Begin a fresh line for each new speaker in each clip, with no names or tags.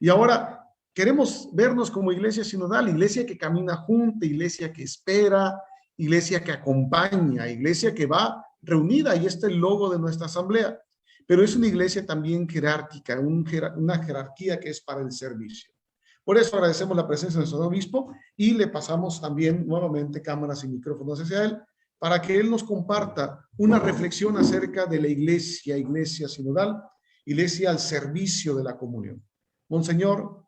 Y ahora queremos vernos como iglesia sinodal, iglesia que camina junta, iglesia que espera, iglesia que acompaña, iglesia que va reunida, y este es el logo de nuestra asamblea. Pero es una iglesia también jerárquica, una jerarquía que es para el servicio. Por eso agradecemos la presencia de nuestro obispo y le pasamos también nuevamente cámaras y micrófonos hacia él para que él nos comparta una reflexión acerca de la iglesia sinodal, iglesia al servicio de la comunión. Monseñor,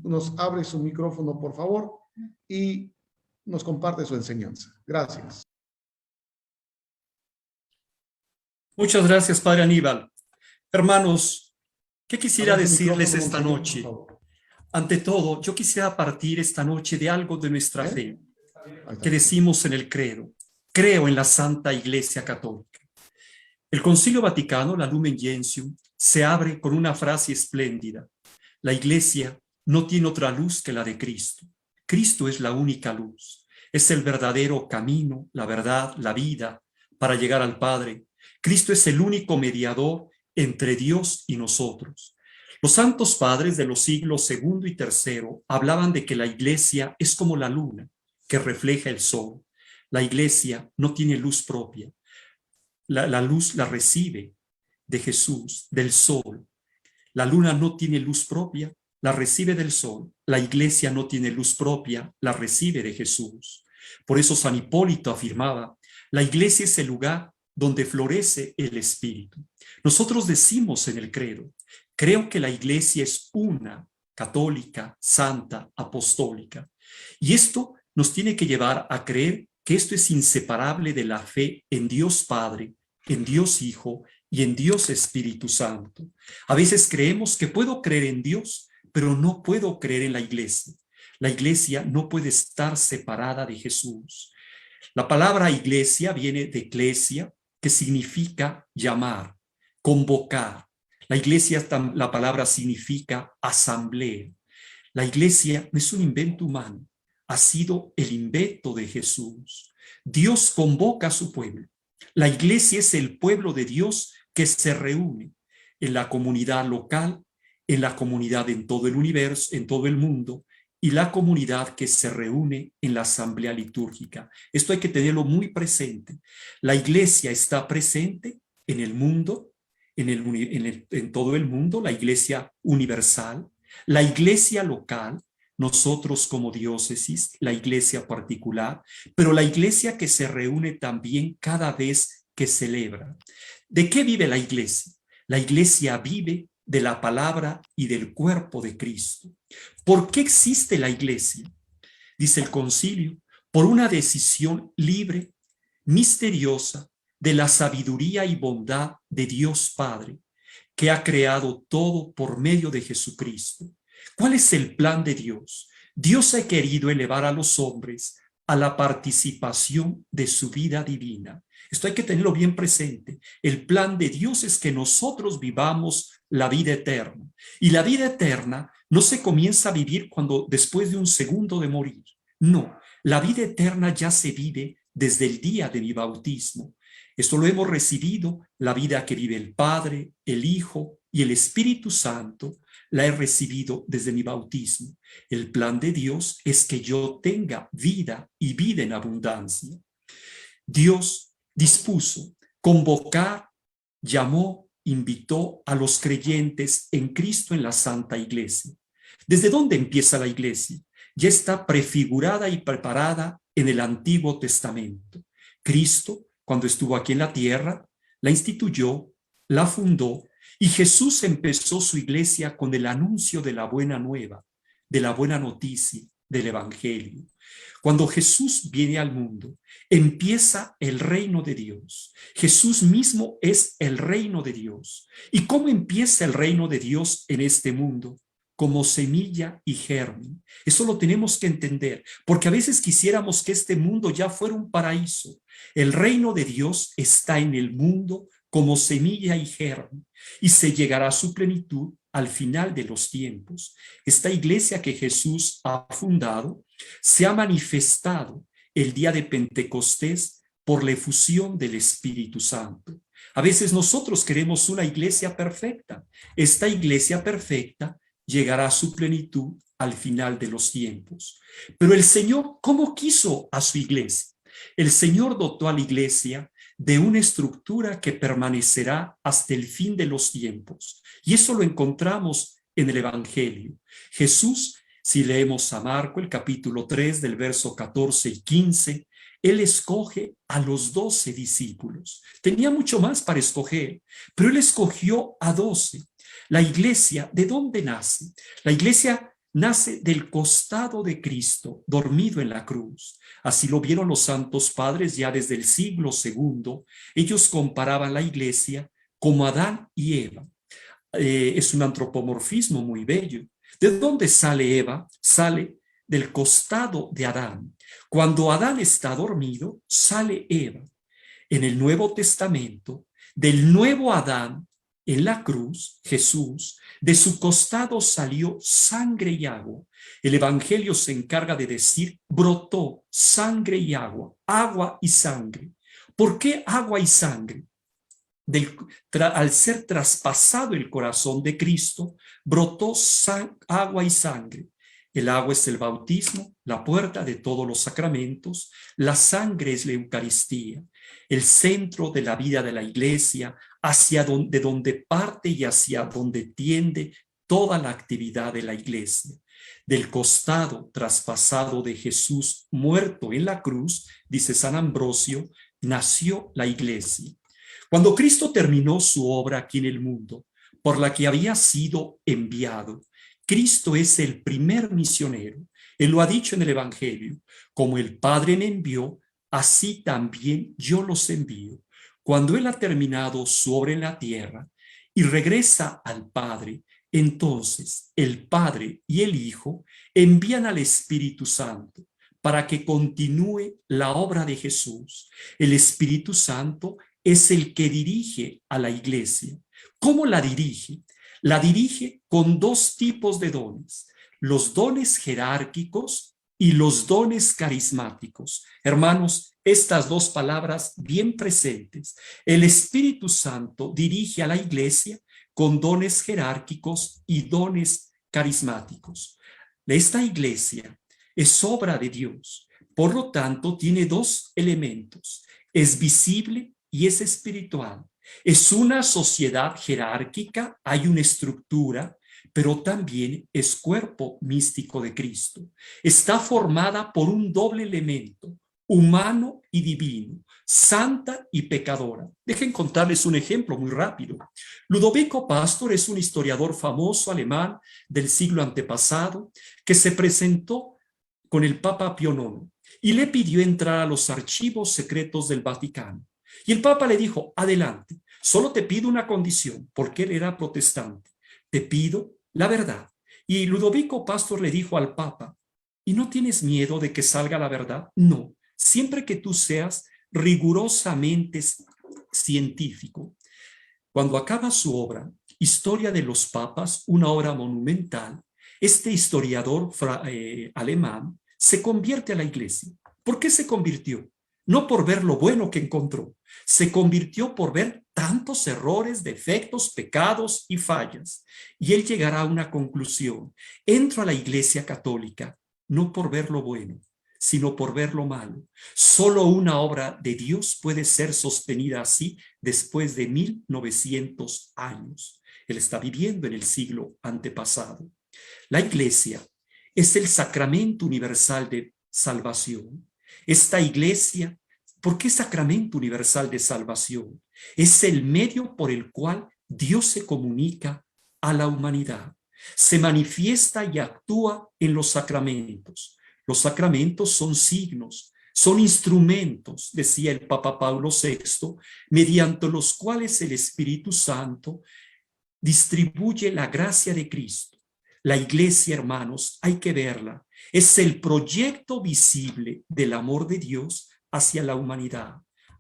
nos abre su micrófono, por favor, y nos comparte su enseñanza. Gracias.
Muchas gracias, Padre Aníbal. Hermanos, ¿qué quisiera decirles esta noche? Ante todo, yo quisiera partir esta noche de algo de nuestra fe, que decimos en el credo. Creo en la Santa Iglesia Católica. El Concilio Vaticano, la Lumen Gentium, se abre con una frase espléndida. La Iglesia no tiene otra luz que la de Cristo. Cristo es la única luz. Es el verdadero camino, la verdad, la vida para llegar al Padre. Cristo es el único mediador entre Dios y nosotros. Los santos padres de los siglos II y III hablaban de que la Iglesia es como la luna que refleja el sol. La Iglesia no tiene luz propia. La luz la recibe de Jesús, del sol. La luna no tiene luz propia, la recibe del sol. La Iglesia no tiene luz propia, la recibe de Jesús. Por eso San Hipólito afirmaba, la Iglesia es el lugar donde florece el Espíritu. Nosotros decimos en el credo, creo que la Iglesia es una, católica, santa, apostólica. Y esto nos tiene que llevar a creer que esto es inseparable de la fe en Dios Padre, en Dios Hijo y en Dios Espíritu Santo. A veces creemos que puedo creer en Dios, pero no puedo creer en la Iglesia. La Iglesia no puede estar separada de Jesús. La palabra iglesia viene de eclesia, que significa llamar, convocar. La iglesia, la palabra significa asamblea. La iglesia no es un invento humano, ha sido el invento de Jesús. Dios convoca a su pueblo. La iglesia es el pueblo de Dios que se reúne en la comunidad local, en la comunidad en todo el universo, en todo el mundo, y la comunidad que se reúne en la asamblea litúrgica. Esto hay que tenerlo muy presente. La iglesia está presente en el mundo, en todo el mundo, la iglesia universal, la iglesia local, nosotros como diócesis, la iglesia particular, pero la iglesia que se reúne también cada vez que celebra. ¿De qué vive la iglesia? La iglesia vive de la palabra y del cuerpo de Cristo. ¿Por qué existe la iglesia? Dice el concilio, por una decisión libre, misteriosa, de la sabiduría y bondad de Dios Padre, que ha creado todo por medio de Jesucristo. ¿Cuál es el plan de Dios? Dios ha querido elevar a los hombres a la participación de su vida divina. Esto hay que tenerlo bien presente. El plan de Dios es que nosotros vivamos la vida eterna. Y la vida eterna no se comienza a vivir después de un segundo de morir. No, la vida eterna ya se vive desde el día de mi bautismo. Esto lo hemos recibido, la vida que vive el Padre, el Hijo y el Espíritu Santo, la he recibido desde mi bautismo. El plan de Dios es que yo tenga vida y vida en abundancia. Dios dispuso convocar, llamó, invitó a los creyentes en Cristo en la Santa Iglesia. ¿Desde dónde empieza la Iglesia? Ya está prefigurada y preparada en el Antiguo Testamento. Cristo, cuando estuvo aquí en la tierra, la instituyó, la fundó, y Jesús empezó su iglesia con el anuncio de la buena nueva, de la buena noticia, del Evangelio. Cuando Jesús viene al mundo, empieza el reino de Dios. Jesús mismo es el reino de Dios. ¿Y cómo empieza el reino de Dios en este mundo? Como semilla y germen. Eso lo tenemos que entender, porque a veces quisiéramos que este mundo ya fuera un paraíso. El reino de Dios está en el mundo como semilla y germen, y se llegará a su plenitud al final de los tiempos. Esta iglesia que Jesús ha fundado se ha manifestado el día de Pentecostés por la efusión del Espíritu Santo. A veces nosotros queremos una iglesia perfecta. Esta iglesia perfecta llegará a su plenitud al final de los tiempos. Pero el Señor, ¿cómo quiso a su iglesia? El Señor dotó a la iglesia de una estructura que permanecerá hasta el fin de los tiempos. Y eso lo encontramos en el Evangelio. Jesús, si leemos a Marco, el capítulo 3, del verso 14 y 15, Él escoge a los 12 discípulos. Tenía mucho más para escoger, pero Él escogió a 12. La iglesia, ¿de dónde nace? La iglesia nace del costado de Cristo, dormido en la cruz. Así lo vieron los santos padres ya desde el siglo II. Ellos comparaban la iglesia como Adán y Eva. Es un antropomorfismo muy bello. ¿De dónde sale Eva? Sale del costado de Adán. Cuando Adán está dormido, sale Eva. En el Nuevo Testamento, del nuevo Adán, en la cruz, Jesús, de su costado salió sangre y agua. El Evangelio se encarga de decir, brotó sangre y agua y sangre. ¿Por qué agua y sangre? Al ser traspasado el corazón de Cristo, brotó agua y sangre. El agua es el bautismo, la puerta de todos los sacramentos. La sangre es la Eucaristía, el centro de la vida de la iglesia, de donde parte y hacia donde tiende toda la actividad de la iglesia. Del costado traspasado de Jesús muerto en la cruz, dice San Ambrosio, nació la iglesia. Cuando Cristo terminó su obra aquí en el mundo, por la que había sido enviado, Cristo es el primer misionero. Él lo ha dicho en el Evangelio, como el Padre me envió, así también yo los envío. Cuando Él ha terminado su obra en la tierra y regresa al Padre, entonces el Padre y el Hijo envían al Espíritu Santo para que continúe la obra de Jesús. El Espíritu Santo es el que dirige a la iglesia. ¿Cómo la dirige? La dirige con dos tipos de dones, los dones jerárquicos y los dones carismáticos. Hermanos, estas dos palabras bien presentes. El Espíritu Santo dirige a la iglesia con dones jerárquicos y dones carismáticos. Esta iglesia es obra de Dios, por lo tanto tiene dos elementos, es visible y es espiritual. Es una sociedad jerárquica, hay una estructura, pero también es cuerpo místico de Cristo. Está formada por un doble elemento, humano y divino, santa y pecadora. Dejen contarles un ejemplo muy rápido. Ludovico Pastor es un historiador famoso alemán del siglo antepasado que se presentó con el Papa Pío IX y le pidió entrar a los archivos secretos del Vaticano. Y el Papa le dijo, adelante, solo te pido una condición, porque él era protestante, te pido la verdad. Y Ludovico Pastor le dijo al Papa, ¿y no tienes miedo de que salga la verdad? No, siempre que tú seas rigurosamente científico. Cuando acaba su obra, Historia de los Papas, una obra monumental, este historiador alemán se convierte a la iglesia. ¿Por qué se convirtió? No por ver lo bueno que encontró, se convirtió por ver tantos errores, defectos, pecados y fallas. Y él llegará a una conclusión. Entro a la Iglesia Católica, no por ver lo bueno, sino por ver lo malo. Solo una obra de Dios puede ser sostenida así después de 1900 años. Él está viviendo en el siglo antepasado. La Iglesia es el sacramento universal de salvación. Esta iglesia, ¿por qué sacramento universal de salvación? Es el medio por el cual Dios se comunica a la humanidad. Se manifiesta y actúa en los sacramentos. Los sacramentos son signos, son instrumentos, decía el Papa Pablo VI, mediante los cuales el Espíritu Santo distribuye la gracia de Cristo. La iglesia, hermanos, hay que verla. Es el proyecto visible del amor de Dios hacia la humanidad,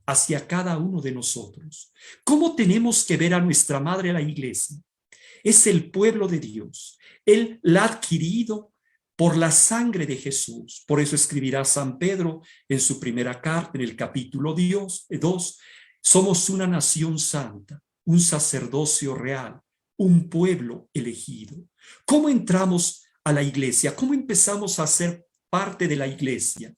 hacia cada uno de nosotros. ¿Cómo tenemos que ver a nuestra madre, la iglesia? Es el pueblo de Dios. Él la ha adquirido por la sangre de Jesús. Por eso escribirá San Pedro en su primera carta, en el capítulo 2, Somos una nación santa, un sacerdocio real, un pueblo elegido. ¿Cómo entramos a la iglesia? ¿Cómo empezamos a ser parte de la iglesia?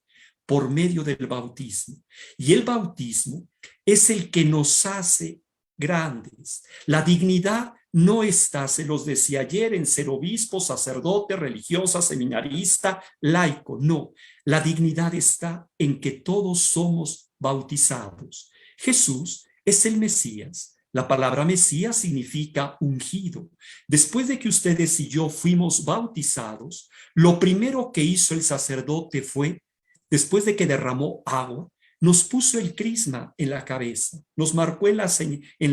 Por medio del bautismo. Y el bautismo es el que nos hace grandes. La dignidad no está, se los decía ayer, en ser obispo, sacerdote, religiosa, seminarista, laico. No, la dignidad está en que todos somos bautizados. Jesús es el Mesías. La palabra Mesías significa ungido. Después de que ustedes y yo fuimos bautizados, lo primero que hizo el sacerdote fue, después de que derramó agua, nos puso el crisma en la cabeza, nos marcó en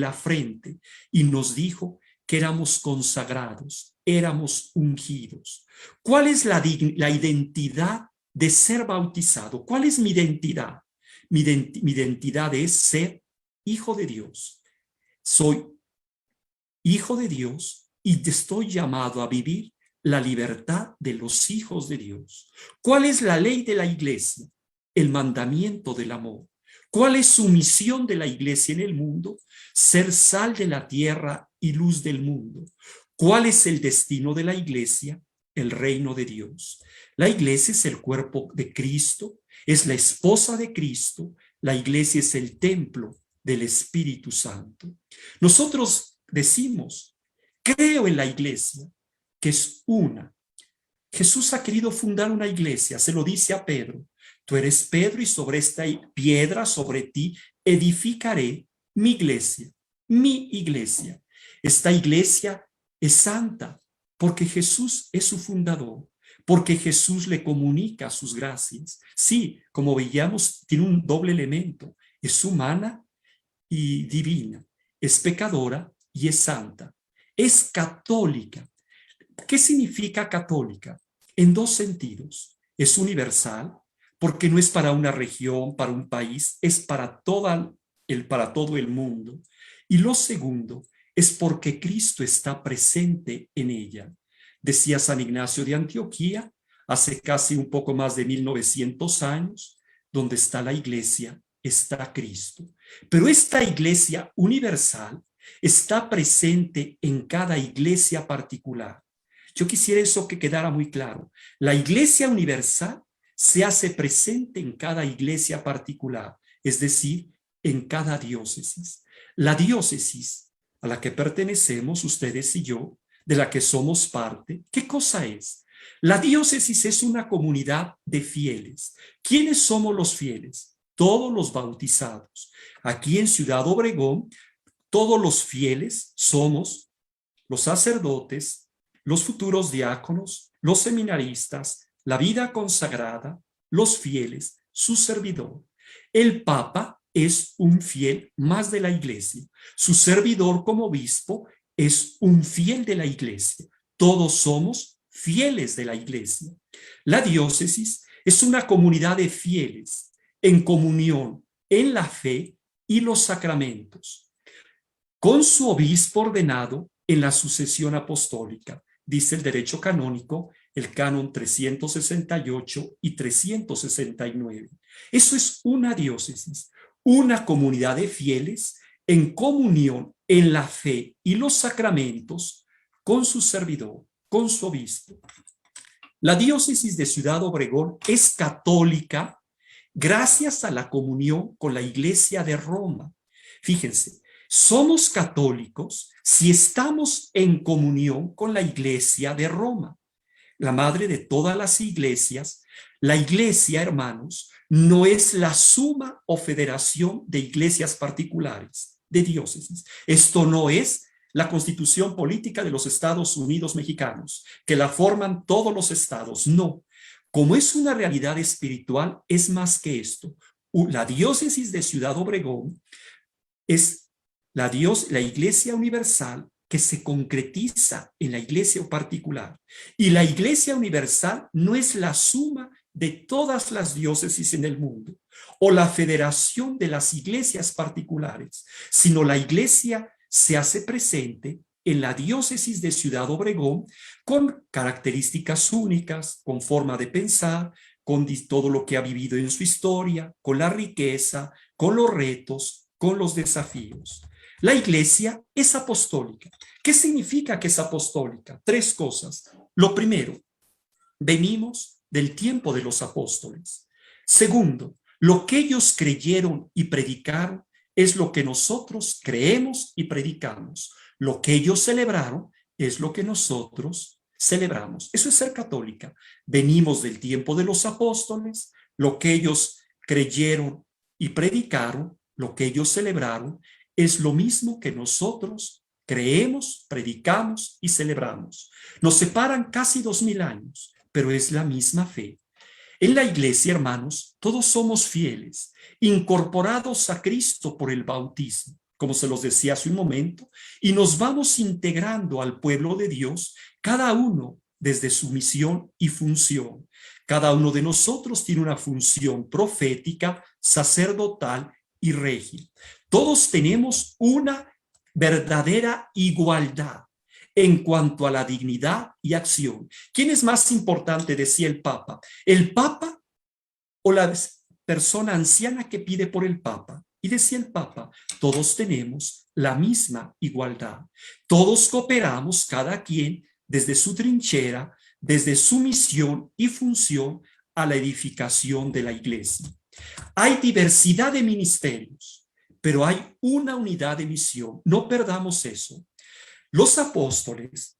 la frente y nos dijo que éramos consagrados, éramos ungidos. ¿Cuál es la identidad de ser bautizado? ¿Cuál es mi identidad? Mi identidad es ser hijo de Dios. Soy hijo de Dios y estoy llamado a vivir la libertad de los hijos de Dios. ¿Cuál es la ley de la iglesia? El mandamiento del amor. ¿Cuál es su misión de la iglesia en el mundo? Ser sal de la tierra y luz del mundo. ¿Cuál es el destino de la iglesia? El reino de Dios. La iglesia es el cuerpo de Cristo, es la esposa de Cristo, la iglesia es el templo del Espíritu Santo. Nosotros decimos, creo en la iglesia, que es una. Jesús ha querido fundar una iglesia, se lo dice a Pedro. Tú eres Pedro y sobre esta piedra, sobre ti, edificaré mi iglesia, mi iglesia. Esta iglesia es santa porque Jesús es su fundador, porque Jesús le comunica sus gracias. Sí, como veíamos, tiene un doble elemento, es humana y divina, es pecadora y es santa, es católica. ¿Qué significa católica? En dos sentidos. Es universal, porque no es para una región, para un país, es para todo el mundo. Y lo segundo es porque Cristo está presente en ella. Decía San Ignacio de Antioquía, hace casi un poco más de 1900 años, donde está la iglesia, está Cristo. Pero esta iglesia universal está presente en cada iglesia particular. Yo quisiera eso que quedara muy claro. La iglesia universal se hace presente en cada iglesia particular, es decir, en cada diócesis. La diócesis a la que pertenecemos ustedes y yo, de la que somos parte, ¿qué cosa es? La diócesis es una comunidad de fieles. ¿Quiénes somos los fieles? Todos los bautizados. Aquí en Ciudad Obregón, todos los fieles somos los sacerdotes, los futuros diáconos, los seminaristas, la vida consagrada, los fieles, su servidor. El Papa es un fiel más de la iglesia. Su servidor como obispo es un fiel de la iglesia. Todos somos fieles de la iglesia. La diócesis es una comunidad de fieles en comunión en la fe y los sacramentos, con su obispo ordenado en la sucesión apostólica, dice el derecho canónico, el canon 368 y 369. Eso es una diócesis, una comunidad de fieles en comunión en la fe y los sacramentos con su servidor, con su obispo. La diócesis de Ciudad Obregón es católica gracias a la comunión con la Iglesia de Roma. Fíjense, somos católicos si estamos en comunión con la Iglesia de Roma, la madre de todas las iglesias. La iglesia, hermanos, no es la suma o federación de iglesias particulares, de diócesis. Esto no es la constitución política de los Estados Unidos mexicanos, que la forman todos los estados. No. Como es una realidad espiritual, es más que esto. La diócesis de Ciudad Obregón es la iglesia universal que se concretiza en la iglesia particular. Y la iglesia universal no es la suma de todas las diócesis en el mundo o la federación de las iglesias particulares, sino la iglesia se hace presente en la diócesis de Ciudad Obregón con características únicas, con forma de pensar, con todo lo que ha vivido en su historia, con la riqueza, con los retos, con los desafíos. La iglesia es apostólica. ¿Qué significa que es apostólica? Tres cosas. Lo primero, venimos del tiempo de los apóstoles. Segundo, lo que ellos creyeron y predicaron es lo que nosotros creemos y predicamos. Lo que ellos celebraron es lo que nosotros celebramos. Eso es ser católica. Venimos del tiempo de los apóstoles, lo que ellos creyeron y predicaron, lo que ellos celebraron, es lo mismo que nosotros creemos, predicamos y celebramos. Nos separan casi 2000 años, pero es la misma fe. En la iglesia, hermanos, todos somos fieles, incorporados a Cristo por el bautismo, como se los decía hace un momento, y nos vamos integrando al pueblo de Dios, cada uno desde su misión y función. Cada uno de nosotros tiene una función profética, sacerdotal y regia. Todos tenemos una verdadera igualdad en cuanto a la dignidad y acción. ¿Quién es más importante? Decía el Papa. ¿El Papa o la persona anciana que pide por el Papa? Y decía el Papa, todos tenemos la misma igualdad. Todos cooperamos, cada quien desde su trinchera, desde su misión y función a la edificación de la iglesia. Hay diversidad de ministerios, pero hay una unidad de misión. No perdamos eso. Los apóstoles,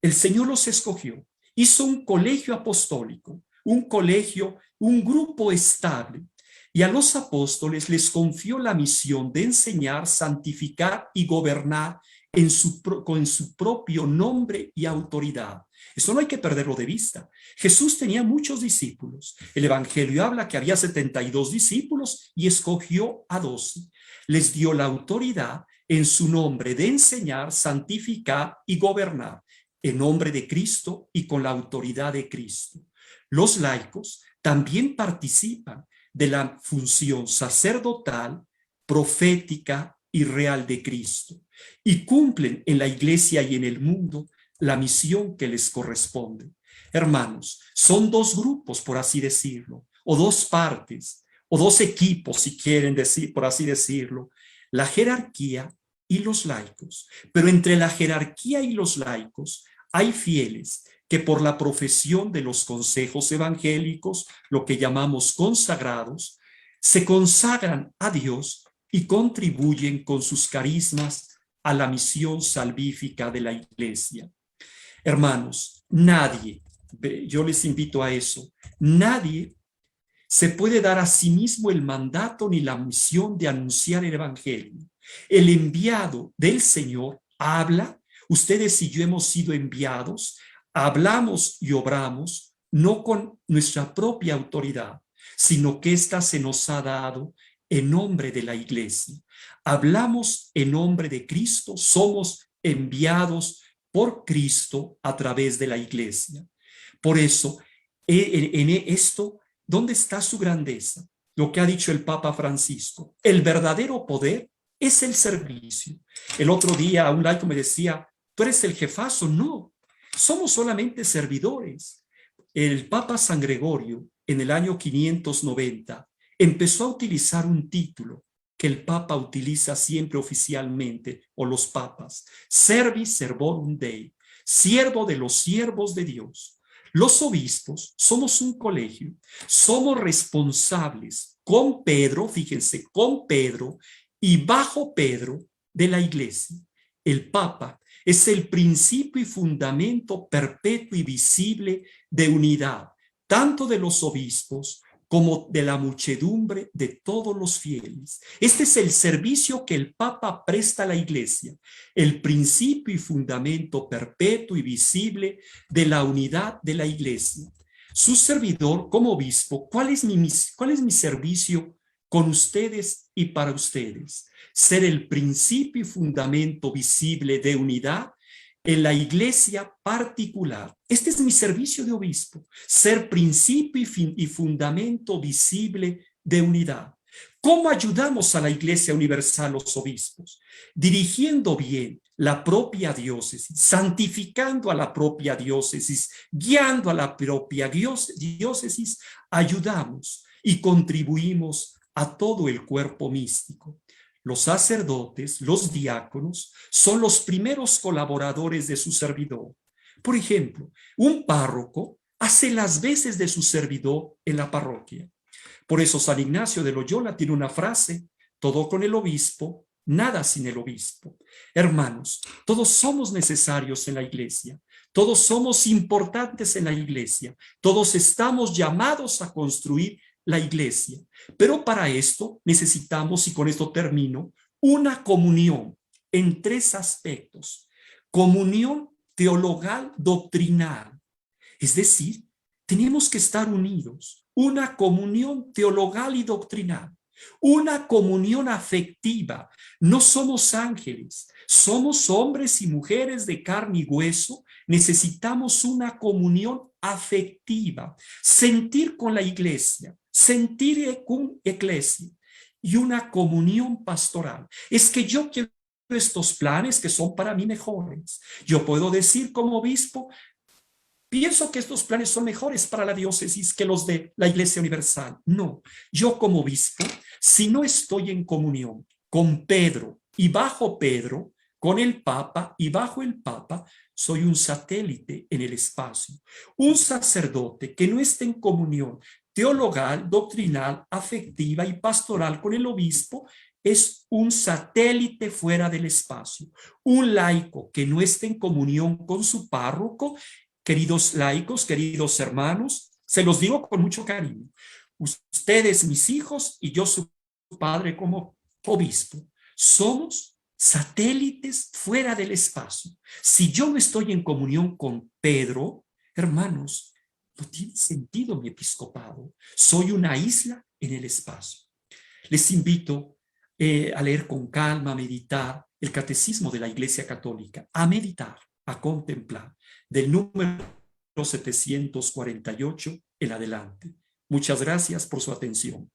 el Señor los escogió, hizo un colegio apostólico, un colegio, un grupo estable, y a los apóstoles les confió la misión de enseñar, santificar y gobernar con su propio nombre y autoridad. Eso no hay que perderlo de vista. Jesús tenía muchos discípulos. El Evangelio habla que había 72 discípulos y escogió a 12. Les dio la autoridad en su nombre de enseñar, santificar y gobernar, en nombre de Cristo y con la autoridad de Cristo. Los laicos también participan de la función sacerdotal, profética y real de Cristo, y cumplen en la iglesia y en el mundo la misión que les corresponde. Hermanos, son dos grupos, por así decirlo, o dos partes, o dos equipos, si quieren decir, por así decirlo, la jerarquía y los laicos. Pero entre la jerarquía y los laicos hay fieles que por la profesión de los consejos evangélicos, lo que llamamos consagrados, se consagran a Dios y contribuyen con sus carismas a la misión salvífica de la iglesia. Hermanos, nadie, yo les invito a eso, nadie se puede dar a sí mismo el mandato ni la misión de anunciar el evangelio. El enviado del Señor habla, ustedes y yo hemos sido enviados, hablamos y obramos, no con nuestra propia autoridad, sino que ésta se nos ha dado en nombre de la iglesia. Hablamos en nombre de Cristo, somos enviados por Cristo a través de la iglesia. Por eso, en esto, ¿dónde está su grandeza? Lo que ha dicho el Papa Francisco, el verdadero poder es el servicio. El otro día un laico me decía, ¿tú eres el jefazo? No, somos solamente servidores. El Papa San Gregorio, en el año 590, empezó a utilizar un título que el Papa utiliza siempre oficialmente, o los papas, Servis Servorum Dei, siervo de los siervos de Dios. Los obispos somos un colegio, somos responsables con Pedro, fíjense, con Pedro y bajo Pedro de la iglesia. El Papa es el principio y fundamento perpetuo y visible de unidad, tanto de los obispos como de la muchedumbre de todos los fieles. Este es el servicio que el Papa presta a la iglesia, el principio y fundamento perpetuo y visible de la unidad de la iglesia. Su servidor como obispo, ¿cuál es mi servicio con ustedes y para ustedes? Ser el principio y fundamento visible de unidad en la iglesia particular. Este es mi servicio de obispo, ser principio y fundamento visible de unidad. ¿Cómo ayudamos a la iglesia universal los obispos? Dirigiendo bien la propia diócesis, santificando a la propia diócesis, guiando a la propia diócesis, ayudamos y contribuimos a todo el cuerpo místico. Los sacerdotes, los diáconos, son los primeros colaboradores de su servidor. Por ejemplo, un párroco hace las veces de su servidor en la parroquia. Por eso San Ignacio de Loyola tiene una frase: todo con el obispo, nada sin el obispo. Hermanos, todos somos necesarios en la iglesia, todos somos importantes en la iglesia, todos estamos llamados a construir la iglesia. Pero para esto necesitamos, y con esto termino, una comunión en tres aspectos. Comunión teologal doctrinal, es decir, tenemos que estar unidos. Una comunión teologal y doctrinal. Una comunión afectiva. No somos ángeles, somos hombres y mujeres de carne y hueso. Necesitamos una comunión afectiva. Sentir con la iglesia, sentir con iglesia. Y una comunión pastoral. Es que yo quiero estos planes que son para mí mejores. Yo puedo decir como obispo: pienso que estos planes son mejores para la diócesis que los de la Iglesia Universal. No, yo como obispo, si no estoy en comunión con Pedro y bajo Pedro, con el Papa y bajo el Papa, soy un satélite en el espacio. Un sacerdote que no esté en comunión teologal, doctrinal, afectiva y pastoral con el obispo es un satélite fuera del espacio. Un laico que no esté en comunión con su párroco, queridos laicos, queridos hermanos, se los digo con mucho cariño. Ustedes, mis hijos, y yo, su padre como obispo, somos satélites fuera del espacio. Si yo no estoy en comunión con Pedro, hermanos, no tiene sentido mi episcopado. Soy una isla en el espacio. Les invito a leer con calma, a meditar el Catecismo de la Iglesia Católica, a meditar, a contemplar, del número 748 en adelante. Muchas gracias por su atención.